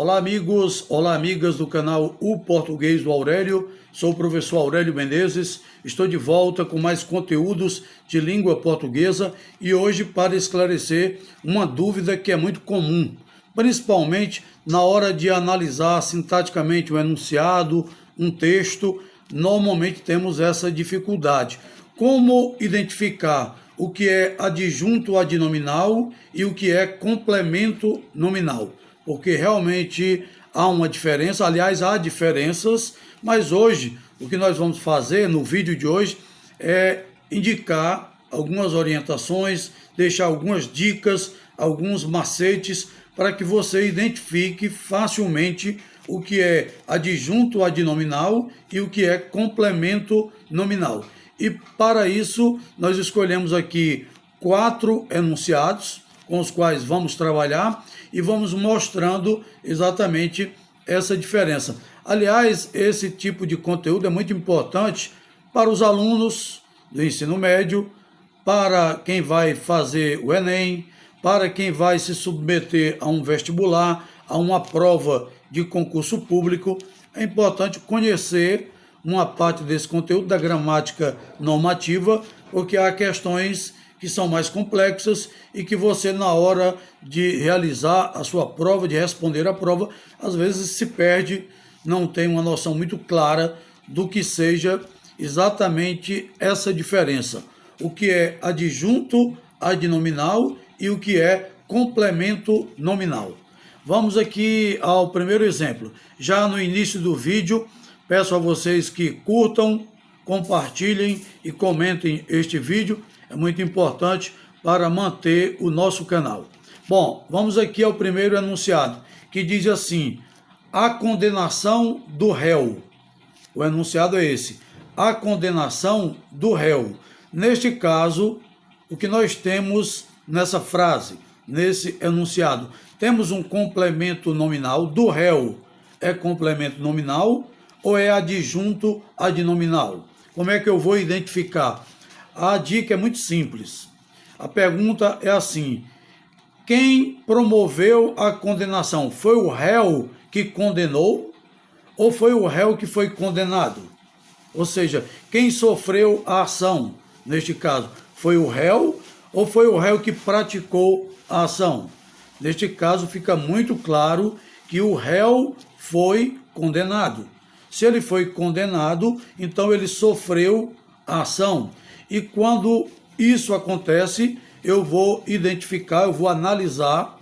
Olá amigos, olá amigas do canal O Português do Aurélio, sou o professor Aurélio Menezes, estou de volta com mais conteúdos de língua portuguesa e hoje para esclarecer uma dúvida que é muito comum, principalmente na hora de analisar sintaticamente um enunciado, um texto, normalmente temos essa dificuldade. Como identificar o que é adjunto adnominal e o que é complemento nominal? Porque realmente há uma diferença, aliás, há diferenças, mas hoje, o que nós vamos fazer no vídeo de hoje é indicar algumas orientações, deixar algumas dicas, alguns macetes, para que você identifique facilmente o que é adjunto adnominal e o que é complemento nominal. E para isso, nós escolhemos aqui 4 enunciados com os quais vamos trabalhar e vamos mostrando exatamente essa diferença. Aliás, esse tipo de conteúdo é muito importante para os alunos do ensino médio, para quem vai fazer o Enem, para quem vai se submeter a um vestibular, a uma prova de concurso público. É importante conhecer uma parte desse conteúdo da gramática normativa, porque há questões que são mais complexas e que você, na hora de realizar a sua prova, de responder a prova, às vezes se perde, não tem uma noção muito clara do que seja exatamente essa diferença. O que é adjunto adnominal e o que é complemento nominal. Vamos aqui ao primeiro exemplo. Já no início do vídeo, peço a vocês que curtam, compartilhem e comentem este vídeo. É muito importante para manter o nosso canal. Bom, vamos aqui ao primeiro enunciado, que diz assim: a condenação do réu. O enunciado é esse: a condenação do réu. Neste caso, o que nós temos nessa frase, nesse enunciado? Temos um complemento nominal. Do réu é complemento nominal ou é adjunto adnominal? Como é que eu vou identificar? A dica é muito simples. A pergunta é assim: quem promoveu a condenação? Foi o réu que condenou ou foi o réu que foi condenado? Ou seja, quem sofreu a ação? Neste caso, foi o réu ou foi o réu que praticou a ação? Neste caso, fica muito claro que o réu foi condenado. Se ele foi condenado, então ele sofreu a ação. E quando isso acontece, eu vou identificar, eu vou analisar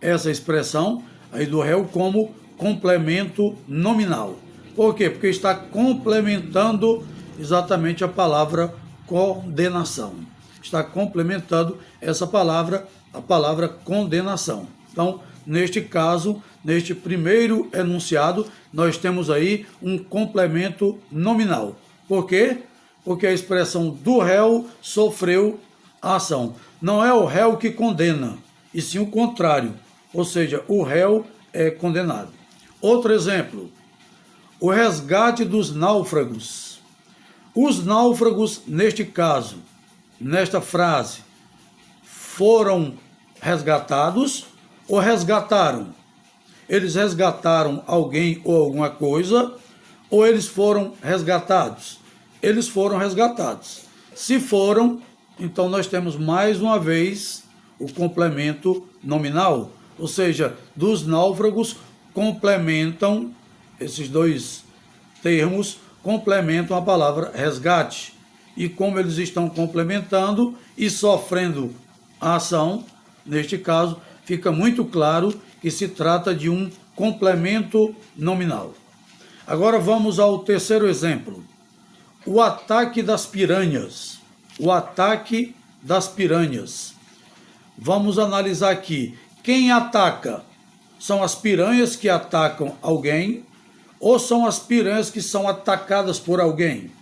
essa expressão aí do réu como complemento nominal. Por quê? Porque está complementando exatamente a palavra condenação. Está complementando essa palavra, a palavra condenação. Então, neste caso, neste primeiro enunciado, nós temos aí um complemento nominal. Por quê? Porque a expressão do réu sofreu a ação. Não é o réu que condena, e sim o contrário. Ou seja, o réu é condenado. Outro exemplo: o resgate dos náufragos. Os náufragos, neste caso, nesta frase, foram resgatados ou resgataram? Eles resgataram alguém ou alguma coisa, ou eles foram resgatados? Eles foram resgatados. Se foram, então nós temos mais uma vez o complemento nominal, ou seja, dos náufragos complementam, esses dois termos complementam a palavra resgate. E como eles estão complementando e sofrendo a ação, neste caso, fica muito claro que se trata de um complemento nominal. Agora vamos ao terceiro exemplo. O ataque das piranhas. O ataque das piranhas. Vamos analisar aqui. Quem ataca? São as piranhas que atacam alguém ou são as piranhas que são atacadas por alguém?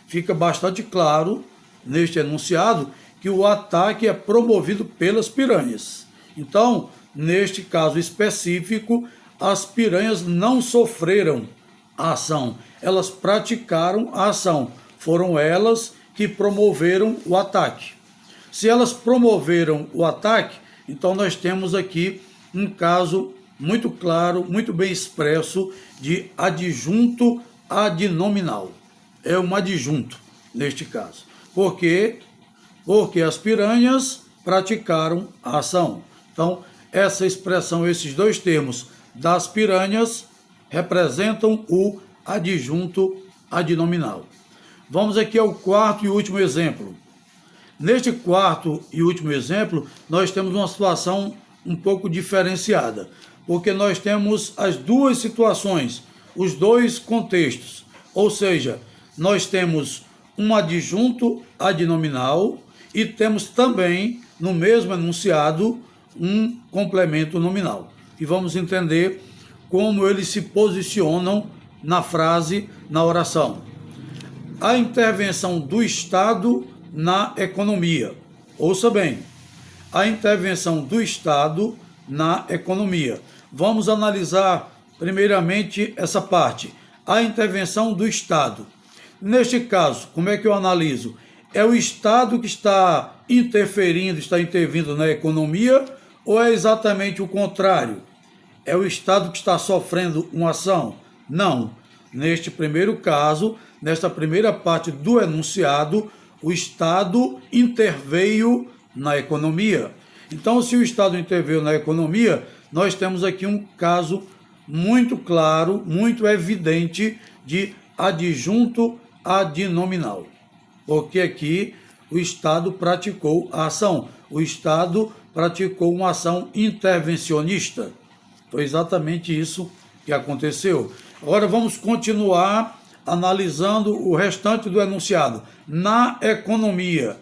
Fica bastante claro neste enunciado que o ataque é promovido pelas piranhas. Então, neste caso específico, as piranhas não sofreram a ação, elas praticaram a ação. Foram elas que promoveram o ataque. Se elas promoveram o ataque, então nós temos aqui um caso muito claro, muito bem expresso de adjunto adnominal. É um adjunto, neste caso. Por quê? Porque as piranhas praticaram a ação. Então, essa expressão, esses dois termos das piranhas representam o adjunto adnominal. Vamos aqui ao quarto e último exemplo. Neste quarto e último exemplo, nós temos uma situação um pouco diferenciada, porque nós temos as duas situações, os dois contextos, ou seja, nós temos um adjunto adnominal e temos também, no mesmo enunciado, um complemento nominal. E vamos entender como eles se posicionam na frase, na oração. A intervenção do Estado na economia. Ouça bem, a intervenção do Estado na economia. Vamos analisar primeiramente essa parte, a intervenção do Estado. Neste caso, como é que eu analiso? É o Estado que está interferindo, está intervindo na economia, ou é exatamente o contrário? É o Estado que está sofrendo uma ação? Não. Neste primeiro caso, nesta primeira parte do enunciado, o Estado interveio na economia. Então, se o Estado interveio na economia, nós temos aqui um caso muito claro, muito evidente de adjunto adnominal. Porque aqui o Estado praticou a ação. O Estado praticou uma ação intervencionista. Foi exatamente isso que aconteceu. Agora vamos continuar analisando o restante do enunciado. Na economia.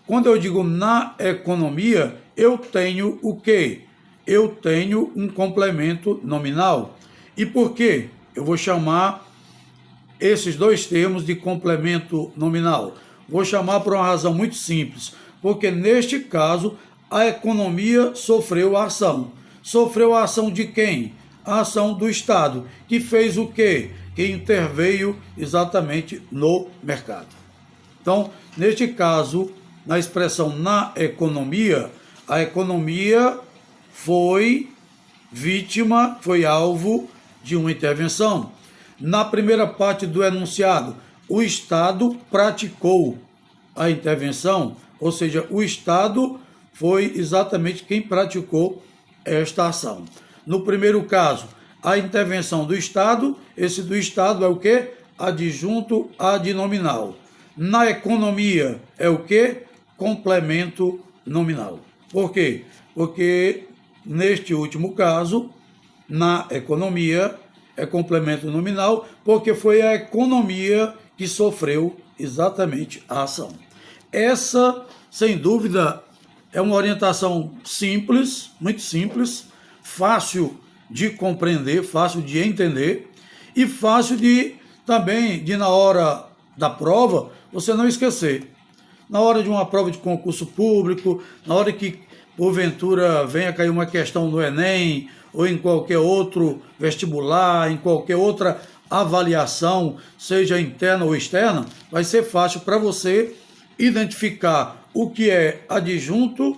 Quando eu digo na economia, eu tenho o quê? Eu tenho um complemento nominal. E por quê? Eu vou chamar esses dois termos de complemento nominal. Vou chamar por uma razão muito simples, porque neste caso a economia sofreu a ação. Sofreu a ação de quem? A ação do Estado, que fez o quê? Que interveio exatamente no mercado. Então, neste caso, na expressão na economia, a economia foi vítima, foi alvo de uma intervenção. Na primeira parte do enunciado, o Estado praticou a intervenção, ou seja, o Estado foi exatamente quem praticou esta ação. No primeiro caso, a intervenção do Estado, esse do Estado é o quê? Adjunto adnominal. Na economia é o quê? Complemento nominal. Por quê? Porque neste último caso, na economia, é complemento nominal, porque foi a economia que sofreu exatamente a ação. Essa, sem dúvida, é uma orientação simples, muito simples, fácil de compreender, fácil de entender e fácil de também, de na hora da prova, você não esquecer. Na hora de uma prova de concurso público, na hora que porventura venha cair uma questão no Enem ou em qualquer outro vestibular, em qualquer outra avaliação, seja interna ou externa, vai ser fácil para você identificar o que é adjunto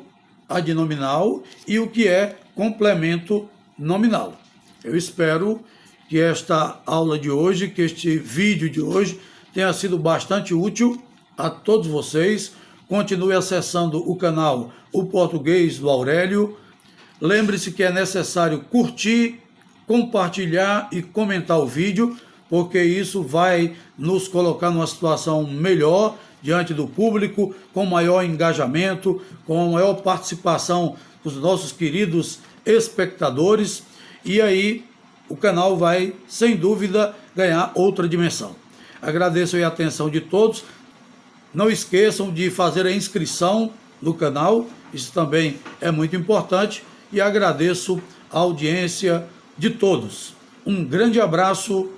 adnominal e o que é complemento nominal. Eu espero que esta aula de hoje, que este vídeo de hoje tenha sido bastante útil a todos vocês. Continue acessando o canal O Português do Aurélio. Lembre-se que é necessário curtir, compartilhar e comentar o vídeo, porque isso vai nos colocar numa situação melhor diante do público, com maior engajamento, com maior participação dos nossos queridos espectadores, e aí o canal vai, sem dúvida, ganhar outra dimensão. Agradeço a atenção de todos. Não esqueçam de fazer a inscrição no canal, isso também é muito importante, e agradeço a audiência de todos. Um grande abraço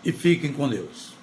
e fiquem com Deus.